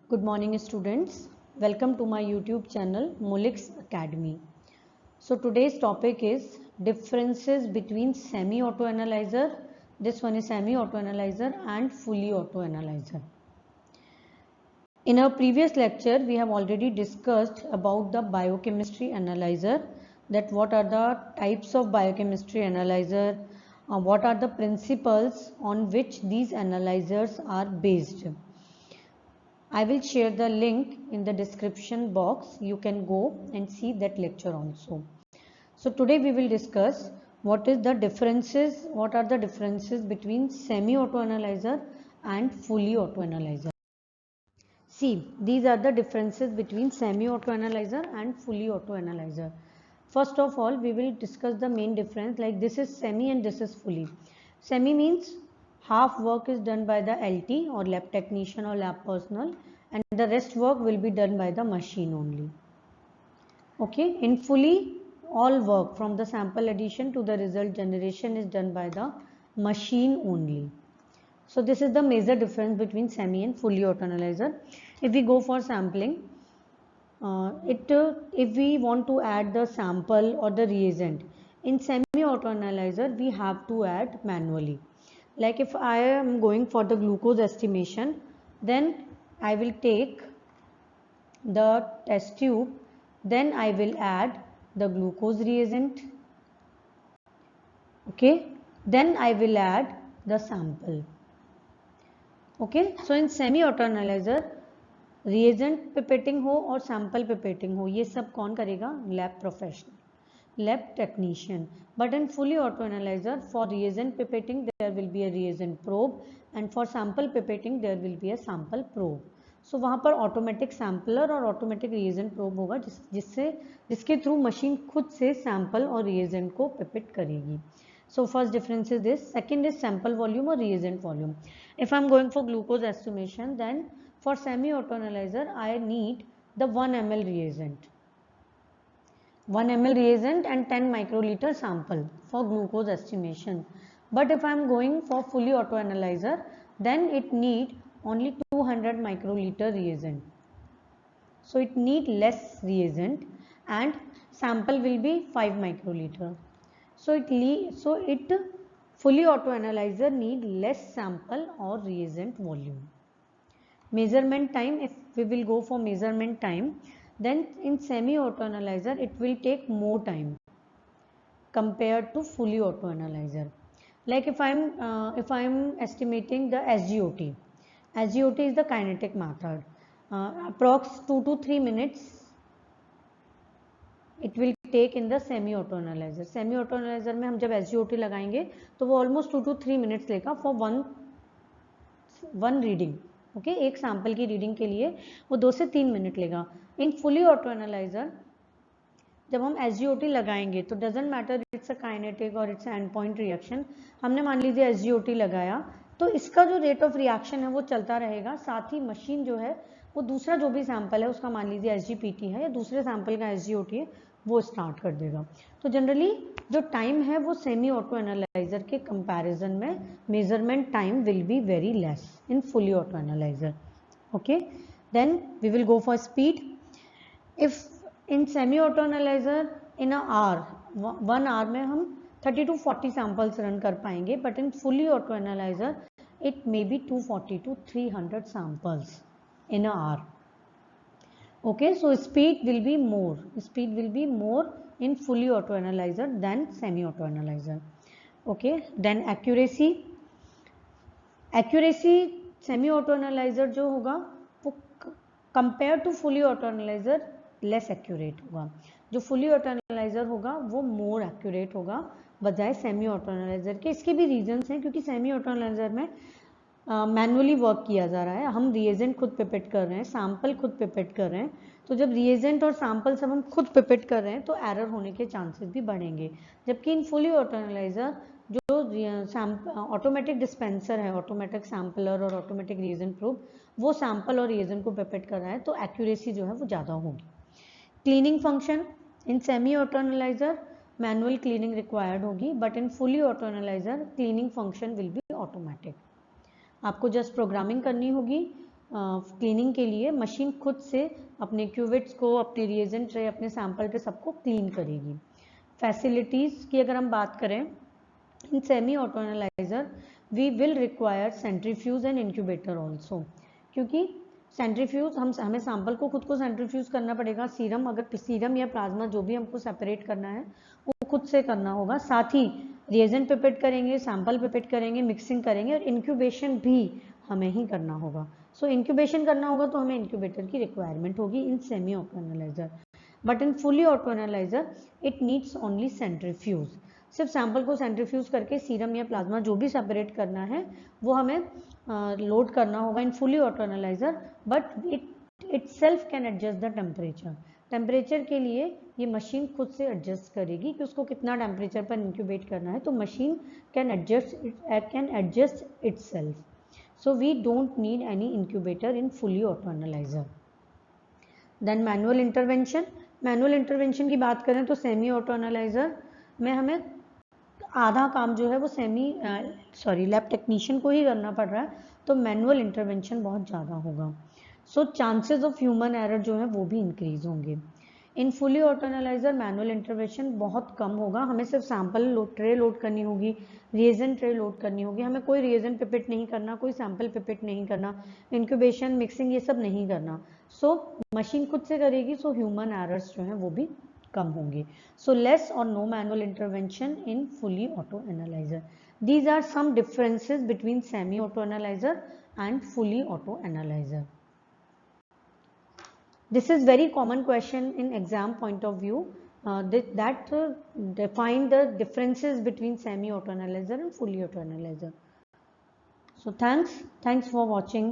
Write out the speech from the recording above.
Good morning students. Welcome to my YouTube channel Mulix Academy. So today's topic is differences between semi-auto analyzer, this one is semi-auto analyzer and fully auto analyzer. In our previous lecture we have already discussed about the biochemistry analyzer, that what are the types of biochemistry analyzer, what are the principles on which these analyzers are based. I will share the link in the description box. You can go and see that lecture also. So today we will discuss what are the differences between semi-auto analyzer and fully auto analyzer. See, these are the differences between semi-auto analyzer and fully auto analyzer. First of all, we will discuss the main difference, like this is semi and this is fully. Semi means half work is done by the LT or lab technician or lab personnel, and the rest work will be done by the machine only. Okay, in fully, all work from the sample addition to the result generation is done by the machine only. So this is the major difference between semi and fully auto analyzer. If we go for sampling, if we want to add the sample or the reagent in semi auto analyzer, we have to add manually. Like if I am going for the glucose estimation, then I will take the test tube, then I will add the glucose reagent, okay, then I will add the sample. Okay, so in semi auto analyzer reagent pipetting हो और sample pipetting हो, ये सब कौन करेगा? Lab professional, lab technician. But in fully auto analyser, for reagent pipetting there will be a reagent probe and for sample pipetting there will be a sample probe. So वहाँ पर automatic sampler और automatic reagent probe होगा, जिसके through machine खुद से sample और reagent को pipette करेगी. So first difference is this. Second is sample volume or reagent volume. If I am going for glucose estimation, then for semi-auto analyzer, I need the 1 ml reagent. 1 ml reagent and 10 microliter sample for glucose estimation. But if I am going for fully auto analyzer, then it need only 200 microliter reagent. So it need less reagent and sample will be 5 microliter. So it fully auto analyzer need less sample or reagent volume. Measurement time, if we will go for measurement time, then in semi auto analyzer it will take more time compared to fully auto analyzer. Like if I am estimating the SGOT. SGOT is the kinetic method. Approx 2 to 3 minutes it will take in the semi auto analyzer. Semi auto analyzer में हम जब SGOT लगाएंगे तो वो almost 2 to 3 minutes लेगा for one reading. Okay, एक sample की reading के लिए वो 2 से 3 मिनट लेगा. इन फुली ऑटो एनालाइजर जब हम SGOT लगाएंगे तो doesn't matter it's a kinetic और इट्स एंड पॉइंट रिएक्शन. हमने मान लीजिए SGOT लगाया तो इसका जो रेट ऑफ रिएक्शन है वो चलता रहेगा. साथ ही मशीन जो है वो दूसरा जो भी सैंपल है उसका मान लीजिए SGPT है या दूसरे सैंपल का SGOT है वो स्टार्ट कर देगा. तो जनरली जो टाइम है वो सेमी ऑटो एनालाइजर के कंपैरिजन में measurement time will be very less in fully auto analyser. Okay, then we will go for speed. If in semi auto analyser in a hour 1 hour में हम 30 to 40 samples run कर पाएंगे, but in fully auto analyser it may be 240 to 300 samples in an hour. Okay, so speed will be more in fully auto analyzer than semi auto analyzer. Okay, then accuracy semi auto analyzer जो होगा वो compared to fully auto analyzer less accurate होगा. जो fully auto analyzer होगा वो more accurate होगा बजाय semi auto analyzer के. इसके भी रीजंस हैं, क्योंकि semi auto analyzer में मैनुअली वर्क किया जा रहा है. हम रिएजेंट खुद पिपेट कर रहे हैं, सैंपल खुद पिपेट कर रहे हैं. तो जब रिएजेंट और सैंपल सब हम खुद पिपेट कर रहे हैं तो एरर होने के चांसेस भी बढ़ेंगे. जबकि इन फुली ऑटो एनालाइजर जो ऑटोमेटिक डिस्पेंसर है, ऑटोमेटिक सैंपलर और ऑटोमेटिक रिएजेंट प्रूफ, वो सैंपल और रिएजेंट को पिपेट कर रहा है तो एक्यूरेसी जो है वो ज़्यादा होगी. Cleaning function in semi auto analyser manual cleaning required होगी, but in fully auto analyser cleaning function will be automatic. आपको जस्ट प्रोग्रामिंग करनी होगी क्लीनिंग के लिए मशीन खुद से अपने क्यूवेट्स को, अपने रिएजेंट ट्रे, अपने सैंपल ट्रे सबको क्लीन करेगी। फैसिलिटीज़ की अगर हम बात करें, in semi auto analyser we will require centrifuge and incubator also, क्योंकि सेंट्रीफ्यूज हमें सैंपल को खुद को सेंट्रीफ्यूज करना पड़ेगा। सीरम, अगर सीरम या प्लाज्मा जो भी हमको सेपरेट करना है वो खुद से करना होगा। साथ ही रिएजेंट पिपेट करेंगे, सैंपल पिपेट करेंगे, मिक्सिंग करेंगे और इंक्यूबेशन भी हमें ही करना होगा। सो इंक्यूबेशन करना होगा तो हमें इंक्यूबेटर की रिक्वायरमेंट होगी इन semi auto analyser. But in fully auto analyser it needs only centrifuge. सिर्फ सैंपल को सेंट्रीफ्यूज करके सीरम या प्लाज्मा जो भी सेपरेट करना है वो हमें लोड करना होगा इन fully auto analyser. But it self can adjust the temperature. Temperature के लिए ये मशीन खुद से एडजस्ट करेगी कि उसको कितना टेम्परेचर पर इंक्यूबेट करना है, तो machine can adjust itself. So we don't need any incubator in fully auto analyzer. Then manual intervention. Manual intervention की बात करें तो सेमी ऑटो एनालाइजर में हमें आधा काम जो है वो लैब टेक्नीशियन को ही करना पड़ रहा है, तो मैनुअल इंटरवेंशन बहुत ज़्यादा होगा। So chances of human error जो है वो भी इंक्रीज होंगे। इन fully auto analyser manual intervention बहुत कम होगा। हमें सिर्फ सैंपल ट्रे लोड करनी होगी, रिएजेंट ट्रे लोड करनी होगी। हमें कोई रिएजेंट पिपेट नहीं करना, कोई सैंपल पिपेट नहीं करना, इंक्यूबेशन, मिक्सिंग ये सब नहीं करना। सो मशीन खुद से करेगी, सो ह्यूमन एरर्स जो हैं वो भी कम होंगे। सो लेस और no manual intervention in fully auto analyser. These are some differences between semi auto analyser and fully auto analyser. This is very common question in exam point of view, that define the differences between semi auto analyzer and fully auto analyzer. So thanks for watching.